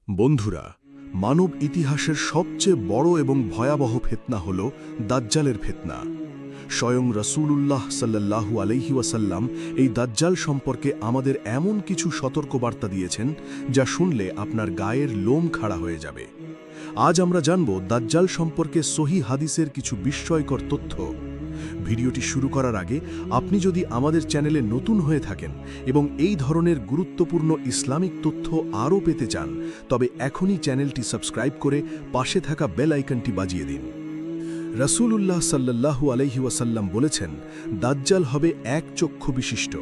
বন্ধুরা, মানব ইতিহাসের সবচেয়ে বড় এবং ভয়াবহ ফিতনা হল দাজ্জালের ফিতনা। স্বয়ং রাসূলুল্লাহ সাল্লাল্লাহু আলাইহি ওয়াসাল্লাম এই দাজ্জাল সম্পর্কে আমাদের এমন কিছু সতর্কবার্তা দিয়েছেন যা শুনলে আপনার গায়ের লোম খাড়া হয়ে যাবে। আজ আমরা জানব দাজ্জাল সম্পর্কে সহিহ হাদিসের কিছু বিস্ময়কর তথ্য। ভিডিওটি শুরু করার আগে আপনি যদি আমাদের চ্যানেলে নতুন হয়ে থাকেন এবং এই ধরনের গুরুত্বপূর্ণ ইসলামিক তথ্য আরও পেতে চান, তবে এখনই চ্যানেলটি সাবস্ক্রাইব করে পাশে থাকা বেল আইকনটি বাজিয়ে দিন। রাসূলুল্লাহ সাল্লাল্লাহু আলাইহি ওয়াসাল্লাম বলেছেন, দাজ্জাল হবে এক চক্ষু বিশিষ্ট।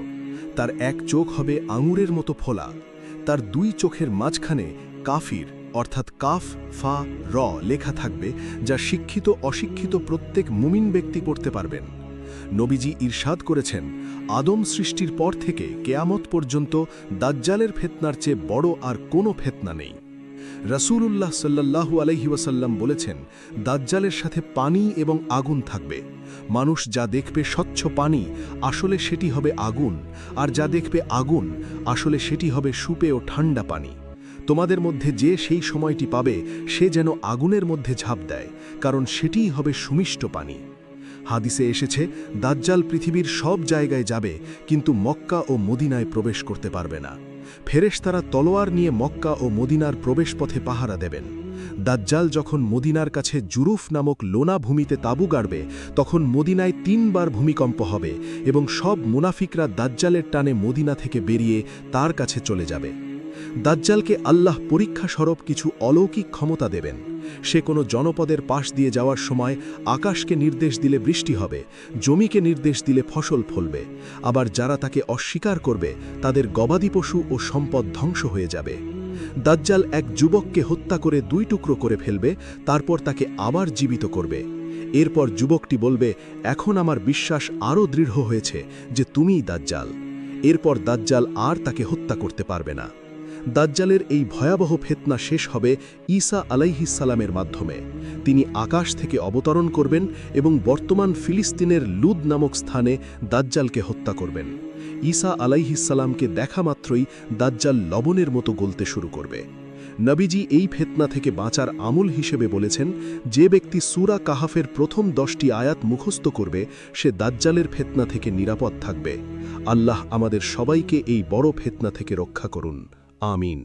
তার এক চোখ হবে আঙুরের মতো ফোলা। তার দুই চোখের মাঝখানে কাফির অর্থাৎ কাফ ফা র লেখা থাকবে, যা শিক্ষিত অশিক্ষিত প্রত্যেক মুমিন ব্যক্তি পড়তে পারবেন। নবীজি ইরশাদ করেছেন, আদম সৃষ্টির পর থেকে কেয়ামত পর্যন্ত দাজ্জালের ফিতনার চেয়ে বড় আর কোনো ফিতনা নেই। রাসূলুল্লাহ সাল্লাল্লাহু আলাইহি ওয়াসাল্লাম বলেছেন, দাজ্জালের সাথে পানি এবং আগুন থাকবে। মানুষ যা দেখবে স্বচ্ছ পানি, আসলে সেটি হবে আগুন, আর যা দেখবে আগুন, আসলে সেটি হবে সুপেয় ঠান্ডা পানি। তোমাদের মধ্যে যে সেই সময়টি পাবে, সে যেন আগুনের মধ্যে ঝাঁপ দেয়, কারণ সেটিই হবে সুমিষ্ট পানি। হাদিসে এসেছে, দাজ্জাল পৃথিবীর সব জায়গায় যাবে, কিন্তু মক্কা ও মদিনায় প্রবেশ করতে পারবে না। ফেরেশতারা তলোয়ার নিয়ে মক্কা ও মদিনার প্রবেশপথে পাহারা দেবেন। দাজ্জাল যখন মদিনার কাছে জুরুফ নামক লোনা ভূমিতে তাঁবু গাড়বে, তখন মদিনায় 3 বার ভূমিকম্প হবে এবং সব মুনাফিকরা দাজ্জালের টানে মদিনা থেকে বেরিয়ে তার কাছে চলে যাবে। দাজ্জালকে আল্লাহ পরীক্ষাস্বরূপ কিছু অলৌকিক ক্ষমতা দেবেন। সে কোনো জনপদের পাশ দিয়ে যাওয়ার সময় আকাশকে নির্দেশ দিলে বৃষ্টি হবে, জমিকে নির্দেশ দিলে ফসল ফলবে। আবার যারা তাকে অস্বীকার করবে, তাদের গবাদি পশু ও সম্পদ ধ্বংস হয়ে যাবে। দাজ্জাল এক যুবককে হত্যা করে 2 টুকরো করে ফেলবে, তারপর তাকে আবার জীবিত করবে। এরপর যুবকটি বলবে, এখন আমার বিশ্বাস আরও দৃঢ় হয়েছে যে তুমিই দাজ্জাল। এরপর দাজ্জাল আর তাকে হত্যা করতে পারবে না। দাজ্জালের এই ভয়াবহ ফিতনা শেষ হবে ঈসা আলাইহিস সালামের মাধ্যমে। তিনি আকাশ থেকে অবতরণ করবেন এবং বর্তমান ফিলিস্তিনের লুদ নামক স্থানে দাজ্জালকে হত্যা করবেন। ঈসা আলাইহিস সালামকে দেখা মাত্রই দাজ্জাল লবণের মতো গলতে শুরু করবে। নবীজি এই ফিতনা থেকে বাঁচার আমল হিসেবে বলেছেন, যে ব্যক্তি সূরা কাহাফের প্রথম 10টি আয়াত মুখস্থ করবে, সে দাজ্জালের ফিতনা থেকে নিরাপদ থাকবে। আল্লাহ আমাদের সবাইকে এই বড় ফিতনা থেকে রক্ষা করুন। আমিন।